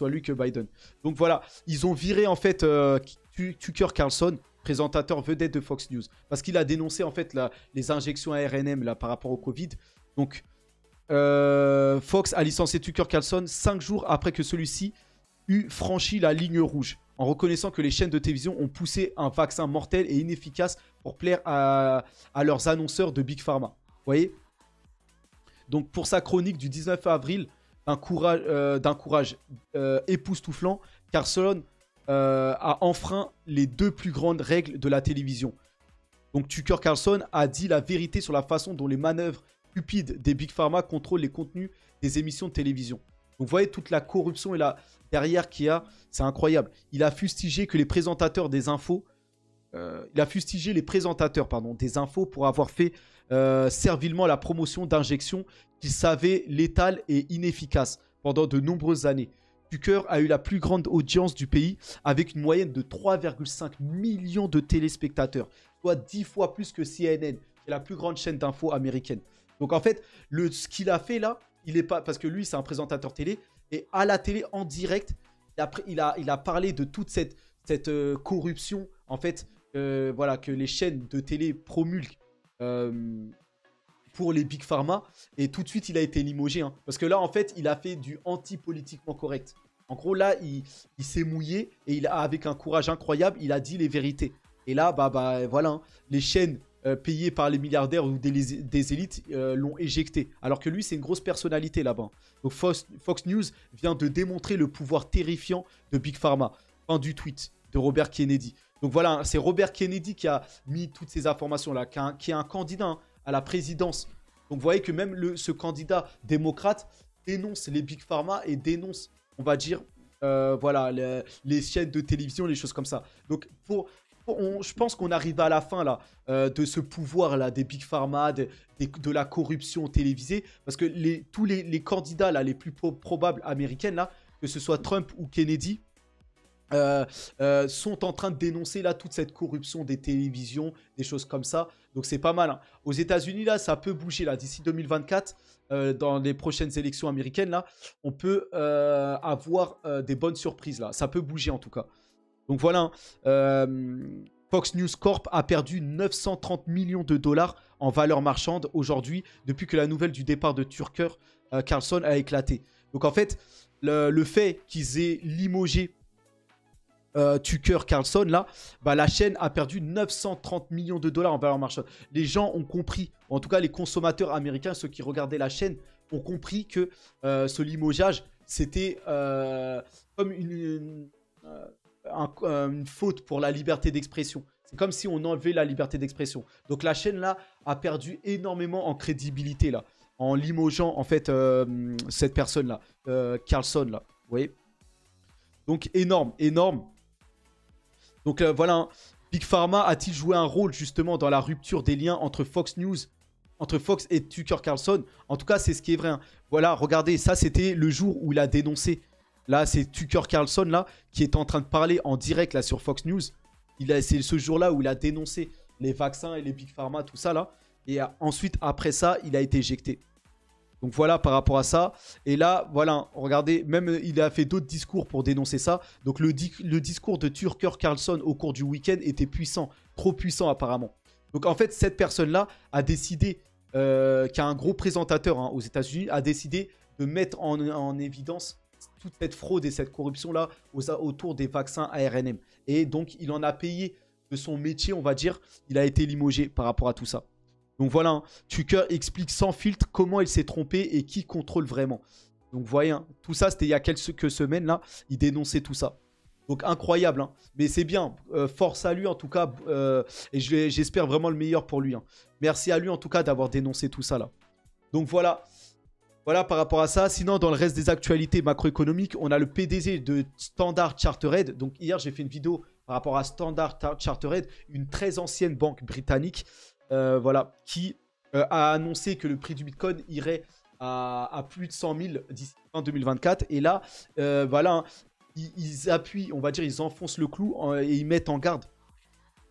lui que Biden. Donc voilà, ils ont viré en fait Tucker Carlson, présentateur vedette de Fox News, parce qu'il a dénoncé en fait les injections ARNM là, par rapport au Covid. Donc Fox a licencié Tucker Carlson 5 jours après que celui-ci eut franchi la ligne rouge, en reconnaissant que les chaînes de télévision ont poussé un vaccin mortel et inefficace pour plaire à leurs annonceurs de Big Pharma. Vous voyez? Donc pour sa chronique du 19 avril, d'un courage époustouflant, Carlson a enfreint les 2 plus grandes règles de la télévision. Donc Tucker Carlson a dit la vérité sur la façon dont les manœuvres stupides des Big Pharma contrôlent les contenus des émissions de télévision. Donc vous voyez toute la corruption et la derrière qu'il y a, c'est incroyable. Il a fustigé que les présentateurs des infos, des infos pour avoir fait servilement la promotion d'injections qu'il savait létales et inefficaces pendant de nombreuses années. Tucker a eu la plus grande audience du pays avec une moyenne de 3,5 millions de téléspectateurs, soit 10 fois plus que CNN, qui est la plus grande chaîne d'infos américaine. Donc en fait, ce qu'il a fait là, il est pas, parce que lui c'est un présentateur télé, et à la télé en direct, il a parlé de toute cette corruption en fait, voilà, que les chaînes de télé promulguent pour les Big Pharma, et tout de suite il a été limogé, hein, parce que là en fait il a fait du anti-politiquement correct. En gros là il s'est mouillé et avec un courage incroyable il a dit les vérités. Et là voilà, hein, les chaînes payées par les milliardaires ou des élites l'ont éjecté, alors que lui c'est une grosse personnalité là-bas. Donc Fox News vient de démontrer le pouvoir terrifiant de Big Pharma. Fin du tweet de Robert Kennedy. Donc voilà, c'est Robert Kennedy qui a mis toutes ces informations là, qui est un candidat, hein, à la présidence. Donc vous voyez que même ce candidat démocrate dénonce les Big Pharma et dénonce, on va dire, voilà, les chaînes de télévision, les choses comme ça. Donc je pense qu'on arrive à la fin là, de ce pouvoir là des Big Pharma, de la corruption télévisée, parce que tous les candidats là, les plus probables américaines là, que ce soit Trump ou Kennedy, sont en train de dénoncer là toute cette corruption des télévisions, des choses comme ça. Donc c'est pas mal, hein. Aux États-Unis là, ça peut bouger là d'ici 2024, dans les prochaines élections américaines là, on peut avoir des bonnes surprises là. Ça peut bouger en tout cas. Donc voilà, Fox News Corp a perdu 930 millions de dollars en valeur marchande aujourd'hui depuis que la nouvelle du départ de Tucker Carlson a éclaté. Donc en fait, le fait qu'ils aient limogé Tucker Carlson là, la chaîne a perdu 930 millions de dollars en valeur marchande. Les gens ont compris, en tout cas les consommateurs américains, ceux qui regardaient la chaîne, ont compris que ce limogeage c'était comme une faute pour la liberté d'expression. C'est comme si on enlevait la liberté d'expression. Donc la chaîne là a perdu énormément en crédibilité là, en limogeant en fait cette personne là, Carlson là, vous voyez. Donc énorme. Donc voilà, hein. Big Pharma a-t-il joué un rôle justement dans la rupture des liens entre Fox News, entre Fox et Tucker Carlson? En tout cas, c'est ce qui est vrai, hein. Voilà, regardez, ça c'était le jour où il a dénoncé. Là, c'est Tucker Carlson là qui est en train de parler en direct là sur Fox News. C'est ce jour-là où il a dénoncé les vaccins et les Big Pharma, tout ça là. Et ensuite, après ça, il a été éjecté. Donc voilà par rapport à ça. Et là, voilà, regardez, même il a fait d'autres discours pour dénoncer ça. Donc le discours de Tucker Carlson au cours du week-end était puissant, trop puissant apparemment. Donc en fait, cette personne-là a décidé, qui a un gros présentateur, hein, aux États-Unis, a décidé de mettre en évidence toute cette fraude et cette corruption-là autour des vaccins ARNM. Et donc il en a payé de son métier, on va dire. Il a été limogé par rapport à tout ça. Donc voilà, hein, Tucker explique sans filtre comment il s'est trompé et qui contrôle vraiment. Donc vous voyez, hein, tout ça c'était il y a quelques semaines là, il dénonçait tout ça. Donc incroyable, hein. Mais c'est bien. Force à lui en tout cas. Et j'espère vraiment le meilleur pour lui, hein. Merci à lui en tout cas d'avoir dénoncé tout ça là. Donc voilà. Voilà par rapport à ça. Sinon, dans le reste des actualités macroéconomiques, on a le PDG de Standard Chartered. Donc hier, j'ai fait une vidéo par rapport à Standard Chartered, une très ancienne banque britannique, voilà, qui a annoncé que le prix du Bitcoin irait à plus de 100 000 d'ici fin 2024. Et là, voilà, hein, ils appuient, on va dire, ils enfoncent le clou et ils mettent en garde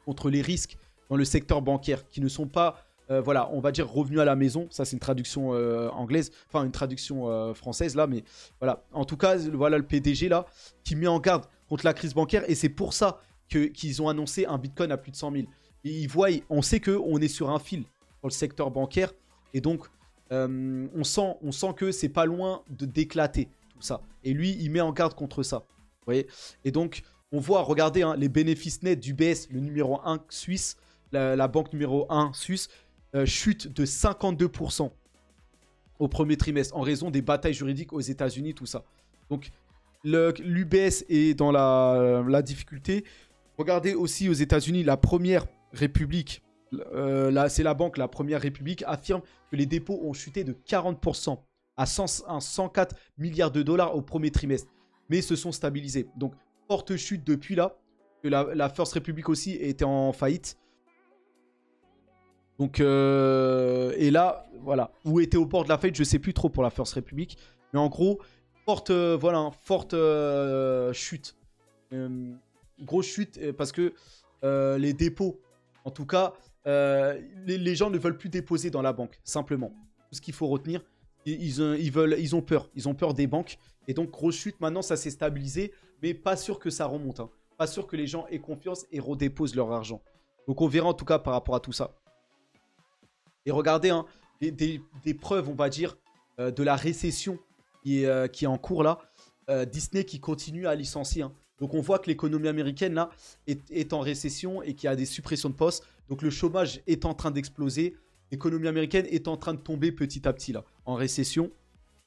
contre les risques dans le secteur bancaire qui ne sont pas, voilà, on va dire revenus à la maison. Ça, c'est une traduction anglaise, enfin une traduction française là, mais voilà. En tout cas, voilà le PDG là qui met en garde contre la crise bancaire et c'est pour ça qu'ils ont annoncé un Bitcoin à plus de 100 000. Et ils voient, on sait qu'on est sur un fil dans le secteur bancaire et donc on sent que c'est pas loin d'éclater tout ça. Et lui, il met en garde contre ça. Vous voyez? Et donc, on voit, regardez, hein, les bénéfices nets d'UBS, le numéro 1 suisse, la banque numéro 1 suisse, chute de 52% au premier trimestre en raison des batailles juridiques aux États-Unis, tout ça. Donc, l'UBS est dans la difficulté. Regardez aussi aux États-Unis, la première république, c'est la banque, la première république, affirme que les dépôts ont chuté de 40% à 104 milliards de dollars au premier trimestre, mais se sont stabilisés. Donc, forte chute depuis là, que la First Republic aussi était en faillite. Donc, et là, voilà, où était au bord de la faillite, je ne sais plus trop pour la First Republic, mais en gros, forte, voilà, forte chute. Grosse chute parce que les dépôts, en tout cas, les gens ne veulent plus déposer dans la banque, simplement. Tout ce qu'il faut retenir, ils ont peur des banques. Et donc, grosse chute, maintenant, ça s'est stabilisé, mais pas sûr que ça remonte, hein. Pas sûr que les gens aient confiance et redéposent leur argent. Donc, on verra en tout cas par rapport à tout ça. Et regardez, hein, des preuves, on va dire, de la récession qui est en cours là. Disney qui continue à licencier, hein. Donc on voit que l'économie américaine là est en récession et qu'il y a des suppressions de postes. Donc le chômage est en train d'exploser. L'économie américaine est en train de tomber petit à petit là, en récession.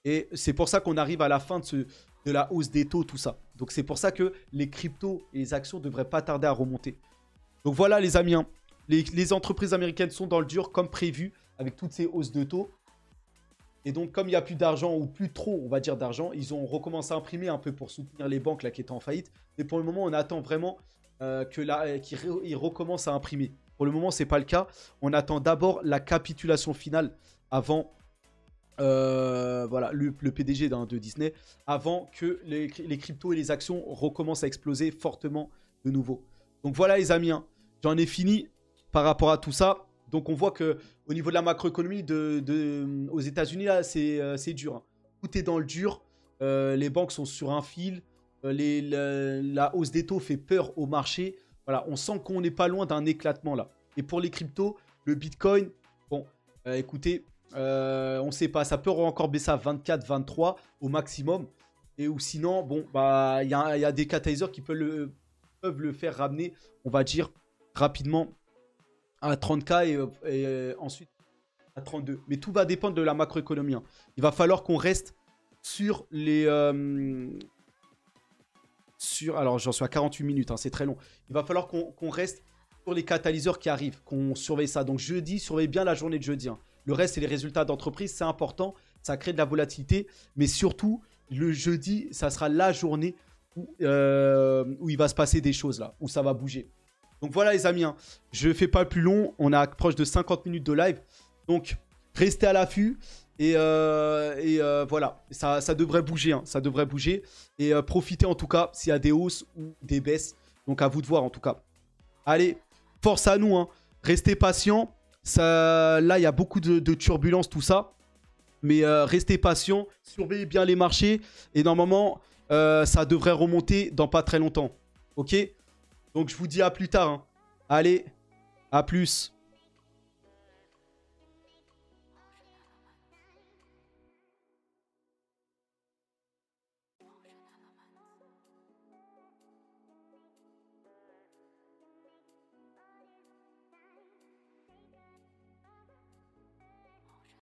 Et c'est pour ça qu'on arrive à la fin de la hausse des taux, tout ça. Donc c'est pour ça que les cryptos et les actions ne devraient pas tarder à remonter. Donc voilà les amis, hein. Les entreprises américaines sont dans le dur comme prévu avec toutes ces hausses de taux. Et donc, comme il n'y a plus d'argent, ou plus trop, on va dire, d'argent, ils ont recommencé à imprimer un peu pour soutenir les banques là, qui étaient en faillite. Mais pour le moment, on attend vraiment qu'ils recommencent à imprimer. Pour le moment, ce n'est pas le cas. On attend d'abord la capitulation finale avant voilà, le PDG de Disney, avant que les cryptos et les actions recommencent à exploser fortement de nouveau. Donc voilà les amis, hein, j'en ai fini par rapport à tout ça. Donc on voit que au niveau de la macroéconomie aux États-Unis, là, c'est dur, hein. Tout est dans le dur. Les banques sont sur un fil. La hausse des taux fait peur au marché. Voilà, on sent qu'on n'est pas loin d'un éclatement là. Et pour les cryptos, le Bitcoin, bon, écoutez, on ne sait pas. Ça peut encore baisser à 24, 23 au maximum. Et ou sinon, bon, bah, il y a des catalyseurs qui peuvent le faire ramener, on va dire, rapidement à 30K et ensuite à 32. Mais tout va dépendre de la macroéconomie, hein. Il va falloir qu'on reste sur les... alors, j'en suis à 48 minutes, hein, c'est très long. Il va falloir qu'on reste sur les catalyseurs qui arrivent, qu'on surveille ça. Donc jeudi, surveille bien la journée de jeudi, hein. Le reste, c'est les résultats d'entreprise, c'est important. Ça crée de la volatilité. Mais surtout, le jeudi, ça sera la journée où il va se passer des choses là, où ça va bouger. Donc voilà les amis, hein. Je ne fais pas plus long. On a proche de 50 minutes de live. Donc restez à l'affût. Et voilà, ça devrait bouger, hein. Ça devrait bouger. Et profitez en tout cas s'il y a des hausses ou des baisses. Donc à vous de voir en tout cas. Allez, force à nous, hein. Restez patients. Là, il y a beaucoup de turbulences, tout ça. Mais restez patients. Surveillez bien les marchés. Et normalement, ça devrait remonter dans pas très longtemps. Ok ? Donc je vous dis à plus tard, hein. Allez, à plus.